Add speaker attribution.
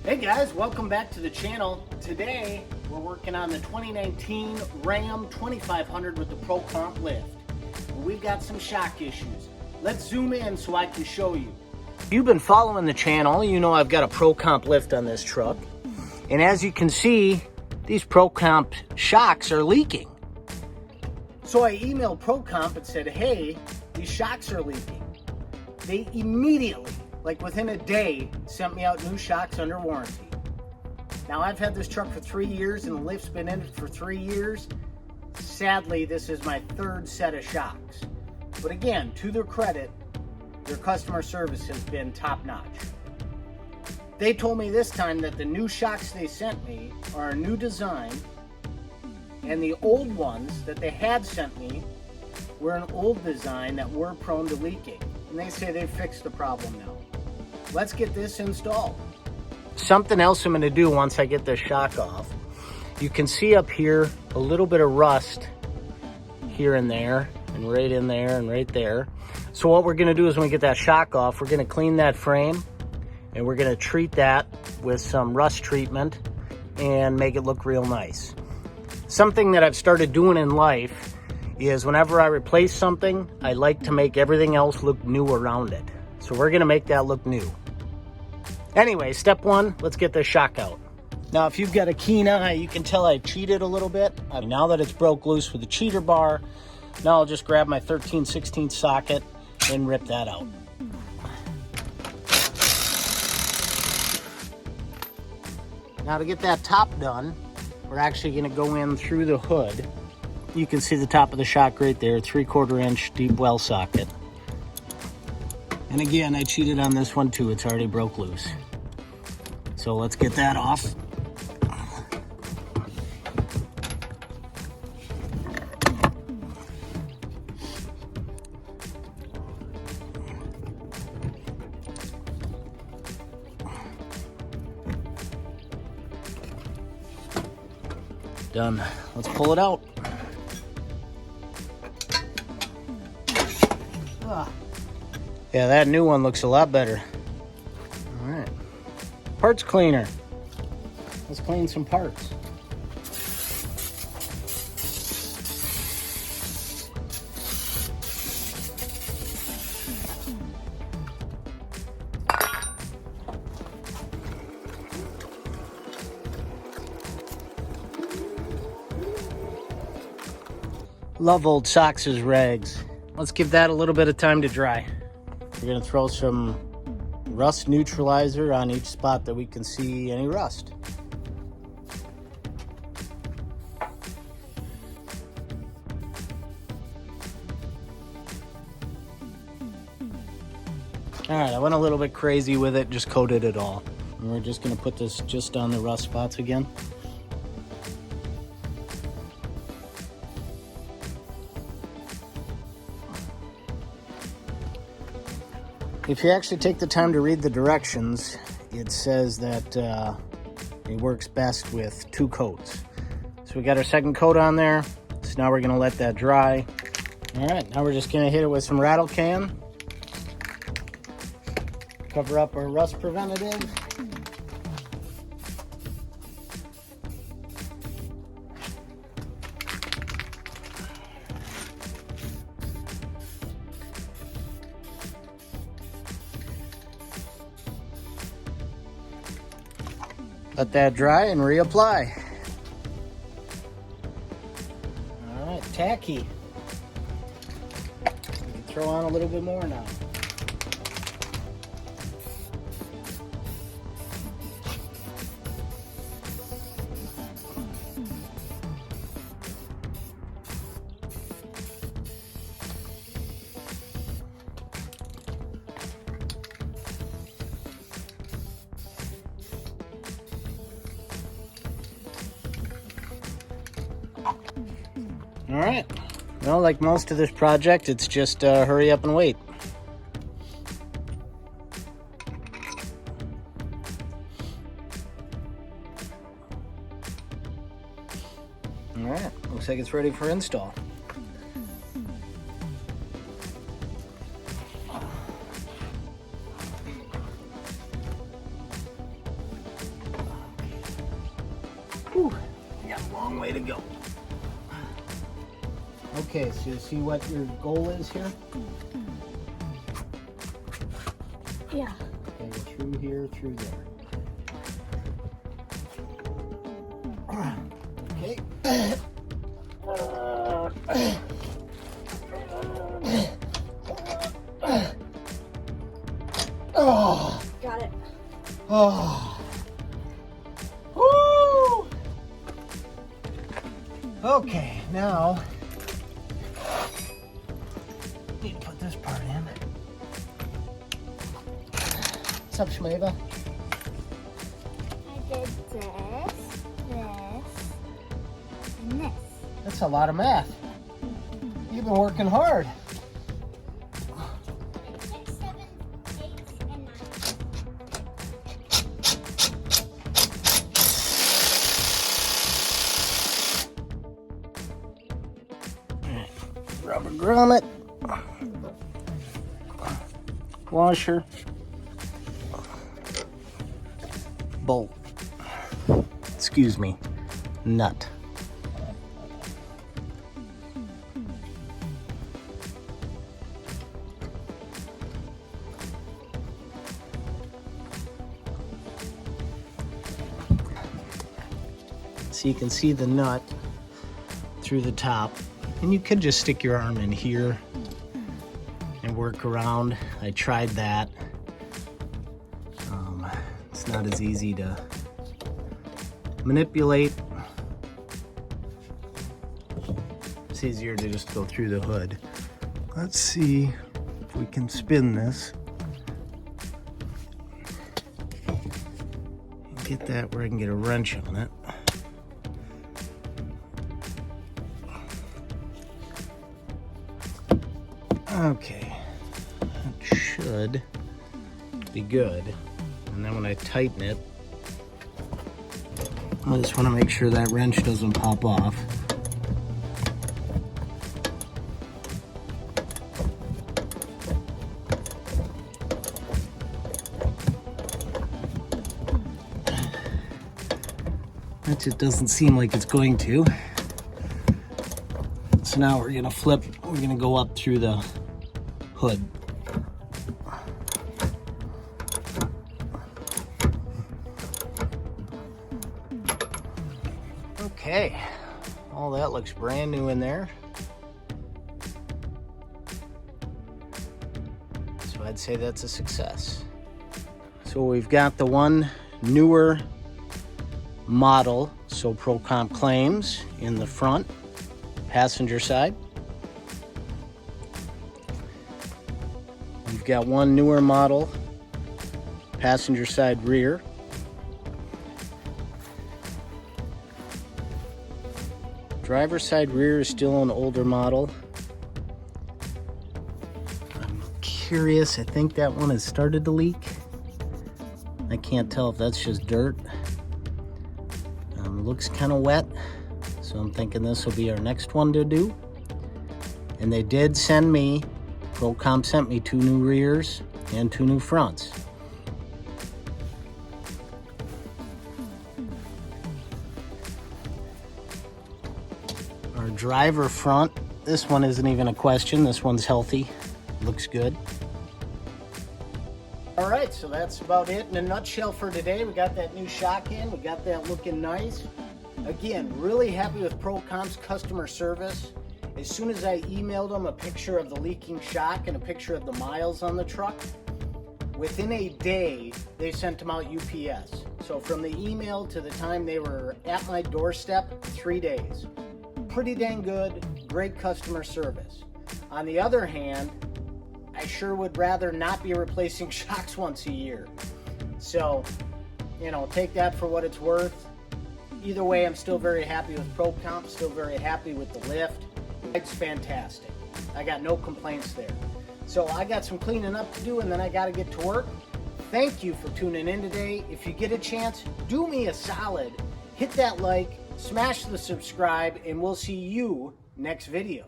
Speaker 1: Hey guys, welcome back to the channel. Today we're working on the 2019 Ram 2500 with the ProComp lift. We've got some shock issues. Let's zoom in so I can show you. If you've been following the channel, you know I've got a ProComp lift on this truck. And as you can see, these ProComp shocks are leaking. So I emailed ProComp and said, hey, these shocks are leaking. They immediately, like within a day, sent me out new shocks under warranty. Now I've had this truck for 3 years and the lift's been in it for 3 years. Sadly, this is my third set of shocks. But again, to their credit, their customer service has been top notch. They told me this time that the new shocks they sent me are a new design, and the old ones that they had sent me were an old design that were prone to leaking. And they say they've fixed the problem now. Let's get this installed. Something else I'm going to do once I get this shock off. You can see up here a little bit of rust here and there, and right in there and right there. So what we're going to do is when we get that shock off, we're going to clean that frame and we're going to treat that with some rust treatment and make it look real nice. Something that I've started doing in life is whenever I replace something, I like to make everything else look new around it. So we're gonna make that look new. Anyway, step one, let's get this shock out. Now, if you've got a keen eye, you can tell I cheated a little bit. Now that it's broke loose with the cheater bar, now I'll just grab my 13/16 socket and rip that out. Now to get that top done, we're actually gonna go in through the hood. You can see the top of the shock right there, 3/4 inch deep well socket. And again, I cheated on this one too, it's already broke loose. So let's get that off. Done. Let's pull it out. Yeah, that new one looks a lot better. All right. Parts cleaner. Let's clean some parts. Love old socks as rags. Let's give that a little bit of time to dry. We're gonna throw some rust neutralizer on each spot that we can see any rust. All right, I went a little bit crazy with it, just coated it all. And we're just gonna put this just on the rust spots again. If you actually take the time to read the directions, it says that it works best with 2 coats. So we got our second coat on there. So now we're gonna let that dry. All right, now we're just gonna hit it with some rattle can. Cover up our rust preventative. Let that dry and reapply. All right, tacky. We can throw on a little bit more now. All right, well, like most of this project, it's just hurry up and wait. All right, looks like it's ready for install. Whew, I got a long way to go. Okay, so you see what your goal is here?
Speaker 2: Yeah.
Speaker 1: Okay, go through here, through there. Okay. Oh.
Speaker 2: Got it.
Speaker 1: Oh. Woo. Okay, now need to put this part in. What's up, Shmeva?
Speaker 2: I did this, and this.
Speaker 1: That's a lot of math. You've been working hard.
Speaker 2: 6, 7, 8, and 9.
Speaker 1: Rubber grommet. Washer. Bolt. Excuse me. Nut. So you can see the nut through the top, and you could just stick your arm in here and work around. I tried that. It's not as easy to manipulate. It's easier to just go through the hood. Let's see if we can spin this. Get that where I can get a wrench on it. Okay, that should be good. And then when I tighten it, I just want to make sure that wrench doesn't pop off. That just doesn't seem like it's going to. So now we're gonna flip, we're gonna go up through the hood. Okay, all that looks brand new in there. So I'd say that's a success. So we've got the one newer model, so ProComp claims, in the front passenger side. We've got one newer model passenger side rear. Driver's side rear is still an older model. I'm curious, I think that one has started to leak. I can't tell if that's just dirt. Looks kind of wet, so I'm thinking this will be our next one to do. And they did send me, ProComp sent me 2 new rears and 2 new fronts. Our driver front, this one isn't even a question. This one's healthy, looks good. All right, so that's about it in a nutshell for today. We got that new shock in, we got that looking nice. Again, really happy with ProComp's customer service. As soon as I emailed them a picture of the leaking shock and a picture of the miles on the truck, within a day, they sent them out UPS. So from the email to the time they were at my doorstep, 3 days. Pretty dang good, great customer service. On the other hand, I sure would rather not be replacing shocks once a year. So, you know, take that for what it's worth. Either way, I'm still very happy with ProComp, still very happy with the lift. It's fantastic. I got no complaints there. So I got some cleaning up to do, and then I got to get to work. Thank you for tuning in today. If you get a chance, do me a solid. Hit that like, smash the subscribe, and we'll see you next video.